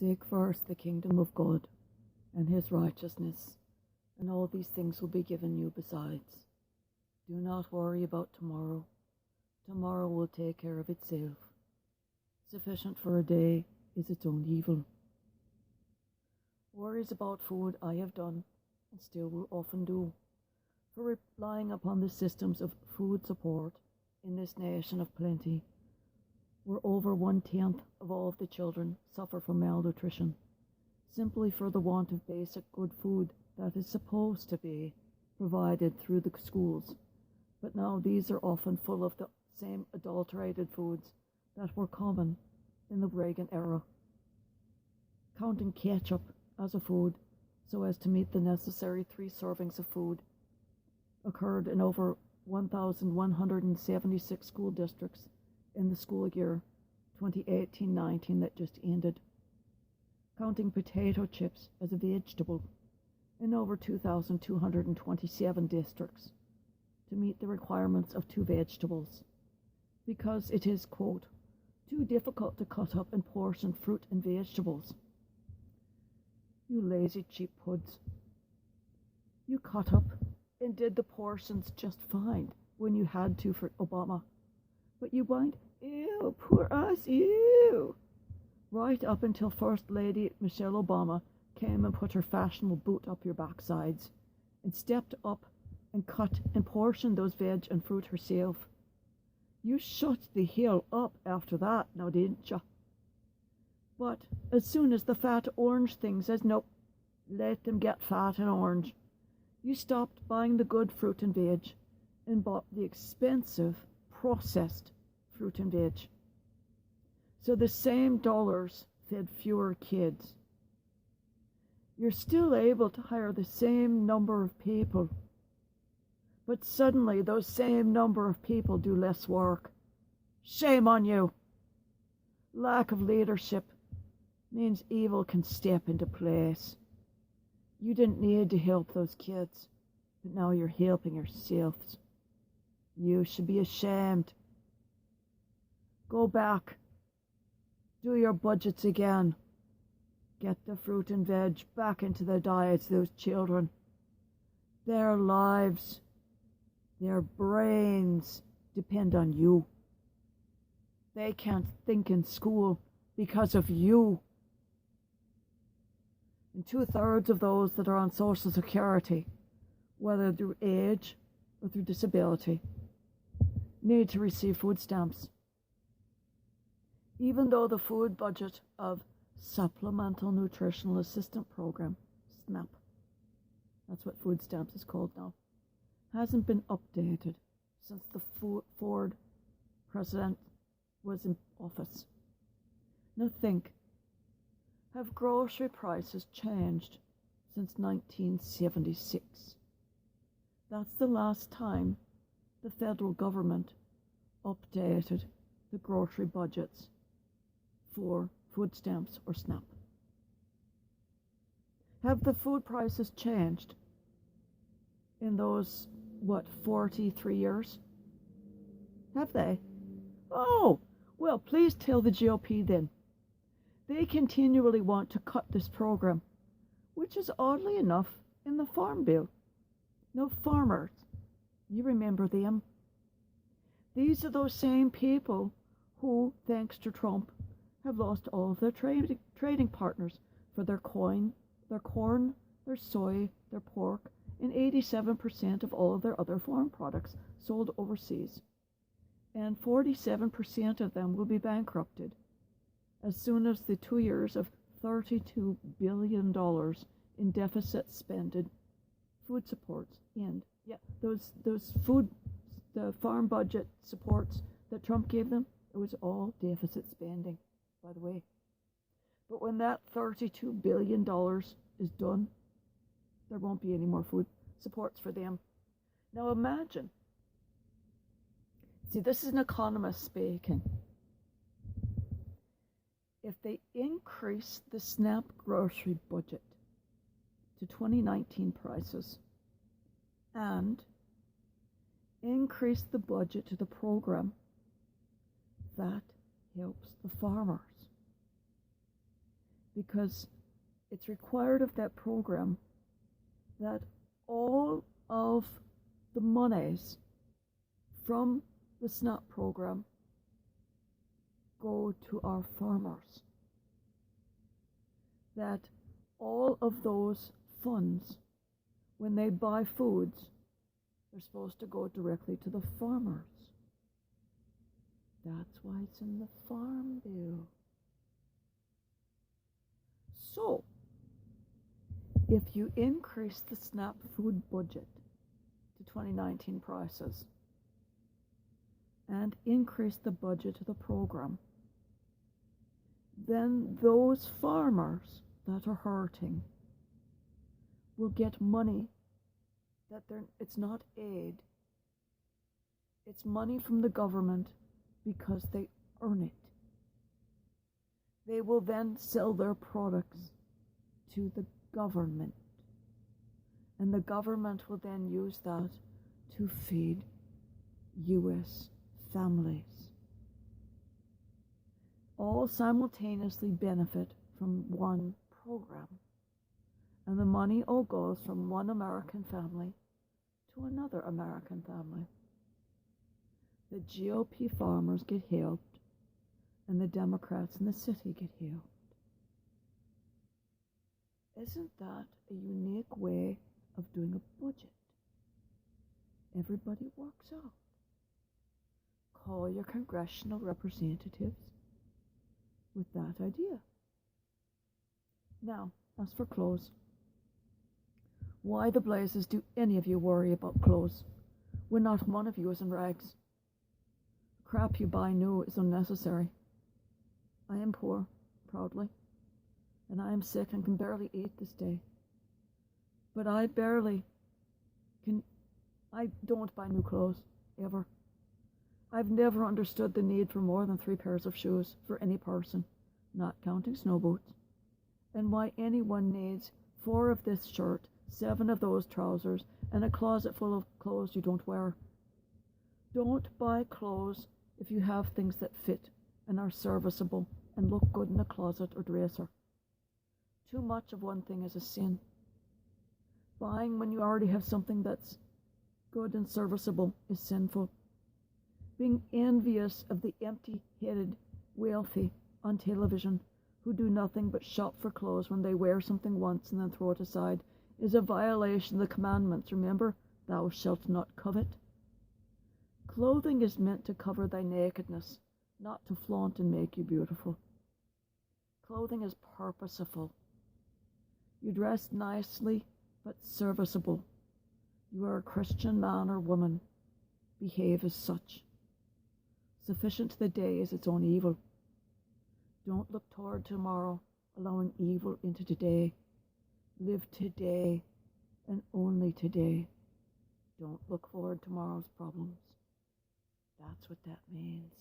Seek first the kingdom of God and his righteousness, and all these things will be given you besides. Do not worry about tomorrow. Tomorrow will take care of itself. Sufficient for a day is its own evil. Worries about food I have done, and still will often do, for relying upon the systems of food support in this nation of plenty, where over 1/10 of all of the children suffer from malnutrition, simply for the want of basic good food that is supposed to be provided through the schools. But now these are often full of the same adulterated foods that were common in the Reagan era. Counting ketchup as a food so as to meet the necessary 3 servings of food occurred in over 1,176 school districts in the school year 2018-19 that just ended. Counting potato chips as a vegetable in over 2,227 districts to meet the requirements of 2 vegetables, because it is, quote, too difficult to cut up and portion fruit and vegetables. You lazy cheap puds. You cut up and did the portions just fine when you had to for Obama. But you whined, ew, poor us, ew, right up until First Lady Michelle Obama came and put her fashionable boot up your backsides and stepped up and cut and portioned those veg and fruit herself. You shut the hell up after that, now didn't ya? But as soon as the fat orange thing says, nope, let them get fat and orange, you stopped buying the good fruit and veg and bought the expensive, processed fruit and veg. So the same dollars fed fewer kids. You're still able to hire the same number of people, but suddenly those same number of people do less work. Shame on you. Lack of leadership means evil can step into place. You didn't need to help those kids, but now you're helping yourselves. You should be ashamed. Go back. Do your budgets again. Get the fruit and veg back into the diets of those children. Their lives, their brains depend on you. They can't think in school because of you. And 2/3 of those that are on Social Security, whether through age or through disability, need to receive food stamps. Even though the food budget of Supplemental Nutritional Assistance Program, SNAP, that's what food stamps is called now, hasn't been updated since the Ford president was in office. Now think, have grocery prices changed since 1976? That's the last time the federal government updated the grocery budgets for food stamps or SNAP. Have the food prices changed in those, 43 years? Have they? Oh, well, please tell the GOP then. They continually want to cut this program, which is oddly enough in the Farm Bill. No farmers. You remember them. These are those same people who, thanks to Trump, have lost all of their trading partners for their corn, their soy, their pork, and 87% of all of their other farm products sold overseas. And 47% of them will be bankrupted as soon as the 2 years of $32 billion in deficit spended food supports end. Yeah, those the farm budget supports that Trump gave them, it was all deficit spending, by the way. But when that $32 billion is done, there won't be any more food supports for them. Now imagine, see, this is an economist speaking. If they increase the SNAP grocery budget to 2019 prices and increase the budget to the program, that helps the farmers. because it's required of that program that all of the monies from the SNAP program go to our farmers. That all of those funds, when they buy foods, they're supposed to go directly to the farmers. That's why it's in the Farm Bill. So, if you increase the SNAP food budget to 2019 prices and increase the budget of the program, then those farmers that are hurting will get money that it's not aid, it's money from the government because they earn it. They will then sell their products to the government, and the government will then use that to feed US families. All simultaneously benefit from one program, and the money all goes from one American family to another American family. The GOP farmers get helped, and the Democrats in the city get helped. Isn't that a unique way of doing a budget? Everybody works out. Call your congressional representatives with that idea. Now, as for clothes, why the blazes do any of you worry about clothes when not one of you is in rags? The crap you buy new is unnecessary. I am poor, proudly, and I am sick and can barely eat this day. But I don't buy new clothes, ever. I've never understood the need for more than 3 pairs of shoes for any person, not counting snow boots, and why anyone needs 4 of this shirt, 7 of those trousers, and a closet full of clothes you don't wear. Don't buy clothes if you have things that fit and are serviceable and look good in a closet or dresser. Too much of one thing is a sin. Buying when you already have something that's good and serviceable is sinful. Being envious of the empty-headed wealthy on television who do nothing but shop for clothes when they wear something once and then throw it aside is a violation of the commandments. Remember, thou shalt not covet. Clothing is meant to cover thy nakedness, not to flaunt and make you beautiful. Clothing is purposeful. You dress nicely but serviceable. You are a Christian man or woman. Behave as such. Sufficient to the day is its own evil. Don't look toward tomorrow, allowing evil into today. Live today and only today. Don't look forward to tomorrow's problems. That's what that means.